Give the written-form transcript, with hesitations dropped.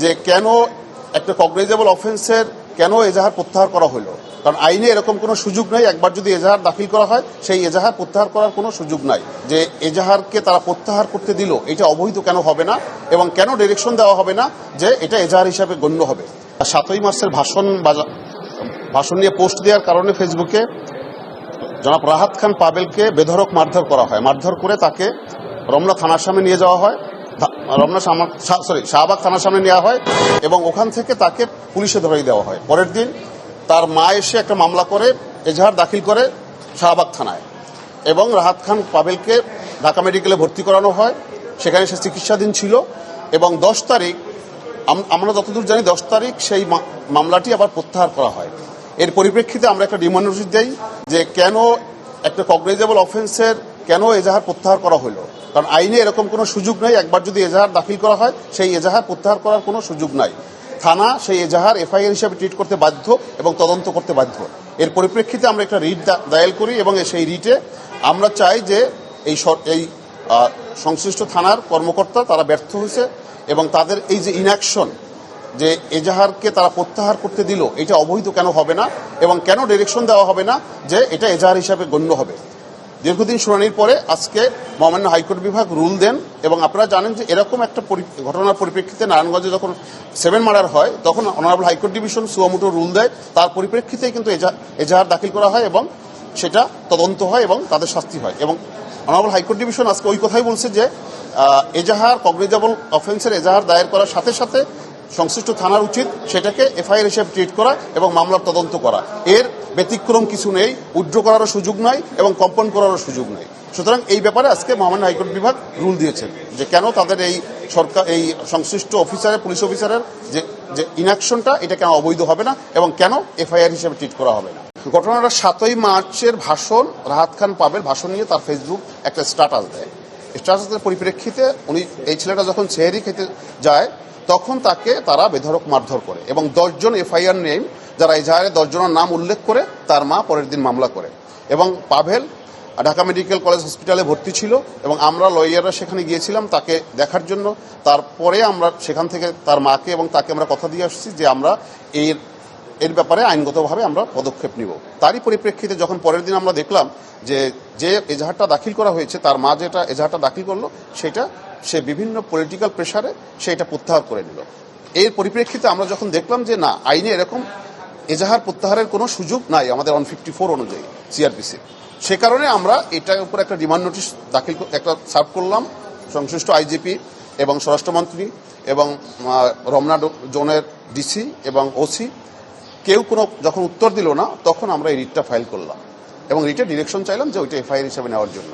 যে কেন একটা কগনাইজেবল অফেন্সের কেন এজাহার প্রত্যাহার করা হলো। কারণ আইনে এরকম কোনো সুযোগ নাই, একবার যদি এজাহার দাখিল করা হয় সেই এজাহার প্রত্যাহার করার কোনো সুযোগ নাই। যে এজাহারকে তারা প্রত্যাহার করতে দিল এটা অবৈধ কেন হবে না এবং কেন ডিরেকশন দেওয়া হবে না যে এটা এজাহার হিসাবে গণ্য হবে। 7ই মার্চের ভাষণ নিয়ে পোস্ট দেওয়ার কারণে ফেসবুকে জনাব রাহাত খান পাবেলকে বেধড়ক মারধর করা হয়। মারধর করে তাকে রমনা থানার সামনে নিয়ে যাওয়া হয়, শাহবাগ থানার সামনে নেওয়া হয় এবং ওখান থেকে তাকে পুলিশে ধরিয়ে দেওয়া হয়। পরের দিন তার মা এসে একটা মামলা করে এজাহার দাখিল করে শাহবাগ থানায় এবং রাহাত খান পাবেলকে ঢাকা মেডিকেলে ভর্তি করানো হয়। সেখানে সে চিকিৎসাধীন ছিল এবং 10 তারিখ আমরা যতদূর জানি 10 তারিখ সেই মামলাটি আবার প্রত্যাহার করা হয়। এর পরিপ্রেক্ষিতে আমরা একটা ডিমান্ড নোটিশ দেই যে কেন একটা কগনাইজেবল অফেন্সের কেন এজাহার প্রত্যাহার করা হলো। কারণ আইনে এরকম কোনো সুযোগ নাই, একবার যদি এজাহার দাখিল করা হয় সেই এজাহার প্রত্যাহার করার কোনো সুযোগ নাই। থানা সেই এজাহার এফআইআর হিসেবে ট্রিট করতে বাধ্য এবং তদন্ত করতে বাধ্য। এর পরিপ্রেক্ষিতে আমরা একটা রিট দায়ের করি এবং সেই রিটে আমরা চাই যে এই সংশ্লিষ্ট থানার কর্মকর্তা তারা ব্যর্থ হয়েছে এবং তাদের এই যে ইনঅ্যাকশন, যে এজাহারকে তারা প্রত্যাহার করতে দিল এটা অবৈধ কেন হবে না এবং কেন ডিরেকশন দেওয়া হবে না যে এটা এজাহার হিসাবে গণ্য হবে। দীর্ঘদিন শুনানির পরে আজকে মহামান্য হাইকোর্ট বিভাগ রুল দেন এবং আপনারা জানেন যে এরকম একটা ঘটনার পরিপ্রেক্ষিতে নারায়ণগঞ্জে যখন 7 মার্ডার হয় তখন অনারেবল হাইকোর্ট ডিভিশন সুয়ামোটো রুল দেয়। তার পরিপ্রেক্ষিতেই কিন্তু এজাহার দাখিল করা হয় এবং সেটা তদন্ত হয় এবং তাদের শাস্তি হয়। এবং অনারেবল হাইকোর্ট ডিভিশন আজকে ওই কথাই বলছে যে এজাহার কগনিজেবল অফেন্সের এজাহার দায়ের করার সাথে সাথে সংশ্লিষ্ট থানার উচিত সেটাকে এফআইআর হিসেবে ট্রিট করা এবং মামলার তদন্ত করা। এর ব্যতিক্রম কিছু নেই, উইথড্র করারও সুযোগ নাই এবং কম্পাউন্ড করারও সুযোগ নেই। সুতরাং এই ব্যাপারে আজকে মহামান্য হাইকোর্ট বিভাগ রুল দিয়েছেন যে কেন তাদের এই সংশ্লিষ্ট অফিসারের পুলিশ অফিসারের যে ইনঅ্যাকশনটা এটা কেন অবৈধ হবে না এবং কেন এফআইআর হিসেবে ট্রিট করা হবে না। ঘটনাটা 7ই মার্চের ভাষণ, রাহাত খান পাবেল ভাষণ নিয়ে তার ফেসবুক একটা স্ট্যাটাস দেয়। স্ট্যাটাসের পরিপ্রেক্ষিতে এই ছেলেটা যখন সেহরি খেতে যায় তখন তাকে তারা বেধড়ক মারধর করে এবং 10 জন এফআইআর নেম যারা এজাহারে 10 জনের নাম উল্লেখ করে তার মা পরের দিন মামলা করে এবং পাভেল ঢাকা মেডিকেল কলেজ হসপিটালে ভর্তি ছিল এবং আমরা লয়াররা সেখানে গিয়েছিলাম তাকে দেখার জন্য। তারপরে আমরা সেখান থেকে তার মাকে এবং তাকে আমরা কথা দিয়ে আসছি যে আমরা এর ব্যাপারে আইনগতভাবে আমরা পদক্ষেপ নিব। তারই পরিপ্রেক্ষিতে যখন পরের দিন আমরা দেখলাম যে এজাহারটা দাখিল করা হয়েছে তার মা যেটা এজাহারটা দাখিল করলো সেটা সে বিভিন্ন পলিটিক্যাল প্রেসারে সেটা প্রত্যাহার করে নিল। এর পরিপ্রেক্ষিতে আমরা যখন দেখলাম যে না, আইনে এরকম এজাহার প্রত্যাহারের কোনো সুযোগ নাই আমাদের 154 অনুযায়ী সিআরপিসি, সে কারণে আমরা এটার উপর একটা ডিমান্ড নোটিশ একটা সার্ভ করলাম সংশ্লিষ্ট আইজিপি এবং স্বরাষ্ট্রমন্ত্রী এবং রমনা জোনের ডিসি এবং ওসি। কেউ যখন উত্তর দিল না তখন আমরা এই রিটটা ফাইল করলাম এবং রিটে ডিরেকশন চাইলাম যে ওইটা এফআইআর হিসেবে নেওয়ার জন্য।